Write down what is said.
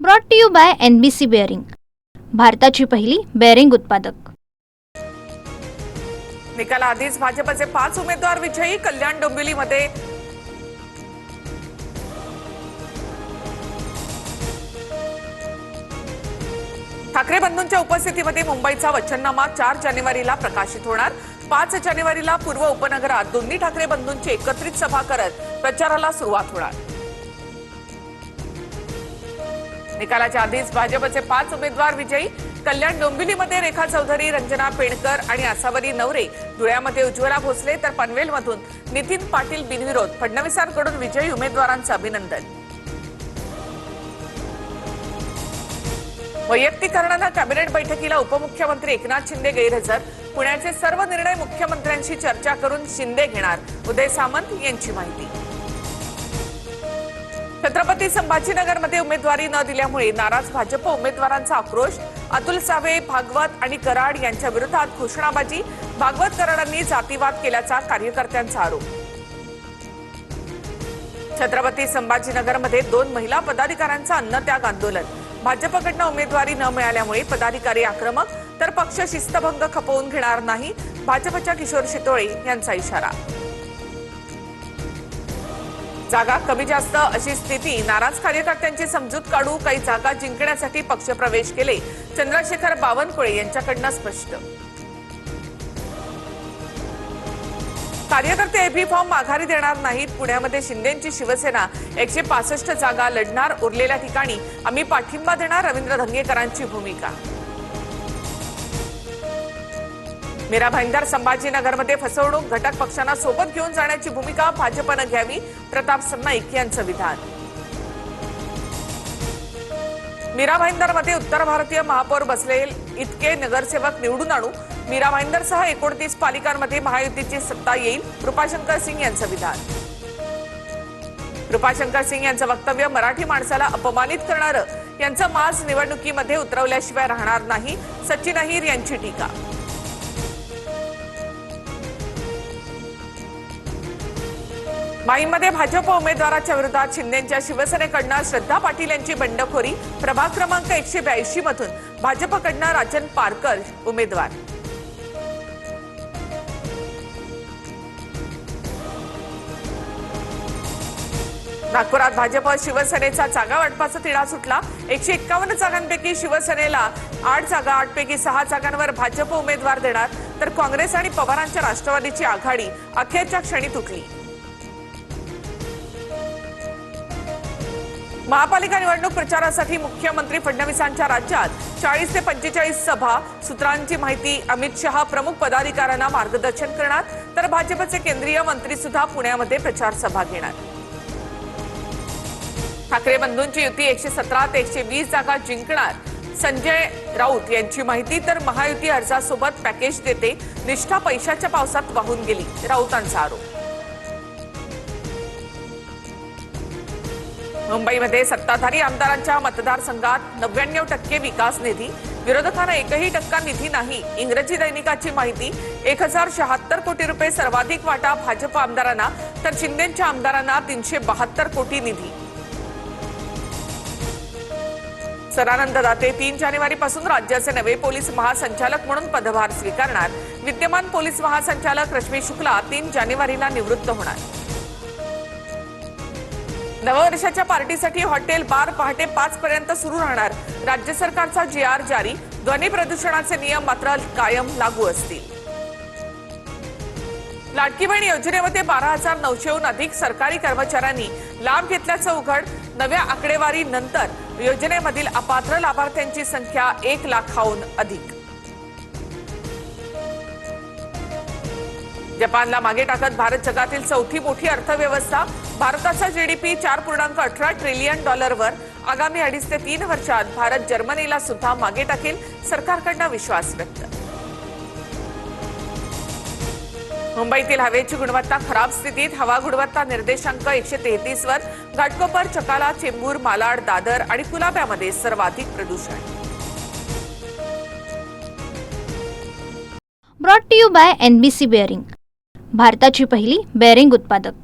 Brought to you by NBC bearing, भारताची पहिली bearing उत्पादक। निकालाआधीच भाजपचे 5 उमेदवार विजयी। कल्याण डोंबिवलीमध्ये ठाकरे बंधूंच्या उपस्थितीमध्ये मुंबईचा वचननामा 4 जानेवारीला प्रकाशित होणार। 5 जानेवारीला पूर्व उपनगरात दोन्ही ठाकरे बंधूंची एकत्रित सभा करत प्रचाराला सुरुवात होणार। निकालाच्या आधीच भाजपचे 5 उमेदवार विजयी। कल्याण डोंबिवलीमध्ये रेखा चौधरी, रंजना पेणकर आणि आसावरी नवरे, धुळ्यामध्ये उज्ज्वला भोसले तर पनवेलमधून नितीन पाटील बिनविरोध फडणवीसांकडून विजयी उमेदवारांचं अभिनंदन। वैयक्तिकरणानं कॅबिनेट बैठकीला उपमुख्यमंत्री एकनाथ शिंदे गैरहजर। पुण्याचे सर्व निर्णय मुख्यमंत्र्यांशी चर्चा करून शिंदे घेणार, उदय सामंत यांची माहिती। छत्रपती संभाजीनगरमध्ये उमेदवारी न दिल्यामुळे नाराज भाजप उमेदवारांचा आक्रोश। अतुल सावे, भागवत आणि कराड यांच्या विरोधात घोषणाबाजी। भागवत कराडांनी जातीवाद केल्याचा कार्यकर्त्यांचा आरोप। छत्रपती संभाजीनगरमध्ये 2 महिला पदाधिकाऱ्यांचा अन्नत्याग आंदोलन। भाजपकडनं उमेदवारी न मिळाल्यामुळे पदाधिकारी आक्रमक, तर पक्ष शिस्तभंग खपवून घेणार नाही, भाजपच्या किशोर शितोळे यांचा इशारा। जागा कमी जास्त अशी स्थिती, नाराज कार्यकर्त्यांची समजूत काढू, काही जागा जिंकण्यासाठी पक्षप्रवेश केले, चंद्रशेखर बावनकुळे यांच्याकडनं स्पष्ट। कार्यकर्ते एबी फॉर्म माघारी देणार नाहीत। पुण्यामध्ये शिंदेंची शिवसेना 165 जागा लढणार, उरलेल्या ठिकाणी आम्ही पाठिंबा देणार, रवींद्र धंगेकरांची भूमिका। मीरा भाईंदर संभाजीनगरमध्ये फसवणूक, घटक पक्षांना सोबत घेऊन जाण्याची भूमिका भाजपनं घ्यावी, प्रताप सरनाईक यांचं विधान। मीरा भाईंदरमध्ये उत्तर भारतीय महापौर बसलेल इतके नगरसेवक निवडून आणू, मीरा भाईंदरसह 29 पालिकांमध्ये महायुतीची सत्ता येईल, कृपाशंकर सिंग यांचं विधान। कृपाशंकर सिंग यांचं वक्तव्य मराठी माणसाला अपमानित करणारं, यांचं माज निवडणुकीमध्ये उतरवल्याशिवाय राहणार नाही, सचिन अहिर यांची टीका। माहीमध्ये भाजप उमेदवाराच्या विरोधात शिंदेंच्या शिवसेनेकडनं श्रद्धा पाटील यांची बंडखोरी। प्रभाग क्रमांक 182 मधून भाजपकडनं राजन पारकर उमेदवार। नागपुरात भाजप शिवसेनेचा जागा वाटपाचा तिढा सुटला। 151 जागांपैकी शिवसेनेला 8 जागा, 8 पैकी 6 जागांवर भाजप उमेदवार देणार, तर काँग्रेस आणि पवारांच्या राष्ट्रवादीची आघाडी अखेरच्या क्षणी तुटली। महापालिका निवडणूक प्रचारासाठी मुख्यमंत्री फडणवीसांच्या राज्यात 40 ते 45 सभा। सूत्रांची माहिती, अमित शहा प्रमुख पदाधिकाऱ्यांना मार्गदर्शन करणार, तर भाजपचे केंद्रीय मंत्री सुद्धा पुण्यामध्ये प्रचार सभा घेणार। ठाकरे बंधूंची युती 117 ते 120 जागा जिंकणार, संजय राऊत यांची माहिती। तर महायुती अर्जासोबत पॅकेज देते, निष्ठा पैशाच्या पावसात वाहून गेली, राऊतांचा आरोप। मुंबईमध्ये सत्ताधारी आमदारांच्या मतदारसंघात 99% विकास निधी, विरोधकांना 1% निधी नाही, इंग्रजी दैनिकाची माहिती। 1076 कोटी रुपये सर्वाधिक वाटा भाजप आमदारांना, तर शिंदेंच्या आमदारांना 372 कोटी निधी। सदानंद दाते 3 जानेवारीपासून राज्याचे नवे पोलीस महासंचालक म्हणून पदभार स्वीकारणार। विद्यमान पोलीस महासंचालक रश्मी शुक्ला 3 जानेवारीला निवृत्त होणार। नववर्षाच्या पार्टीसाठी हॉटेल बार पहाटे 5 पर्यंत सुरू राहणार, राज्य सरकारचा GR जारी। ध्वनी प्रदूषणाचे नियम मात्र कायम लागू असतील। लाडकी बहीण योजनेमध्ये 12,900हून अधिक सरकारी कर्मचाऱ्यांनी लाभ घेतल्याचं उघड। नव्या आकडेवारीनंतर योजनेमधील अपात्र लाभार्थ्यांची संख्या 1 लाखाहून अधिक। जपानला मागे टाकत भारत जगातील चौथी मोठी अर्थव्यवस्था। भारताचा GDP $4.18 ट्रिलियन वर। आगामी 2.5 ते 3 वर्षात भारत जर्मनीला सुद्धा मागे टाकेल, सरकारकडनं विश्वास व्यक्त। मुंबईतील हवेची गुणवत्ता खराब स्थितीत, हवा गुणवत्ता निर्देशांक 133 वर। घाटकोपर, चकाला, चेंबूर, मालाड, दादर आणि कुलाब्यामध्ये सर्वाधिक प्रदूषण। Brought to you by NBC bearing, भारताची पहिली बेअरिंग उत्पादक।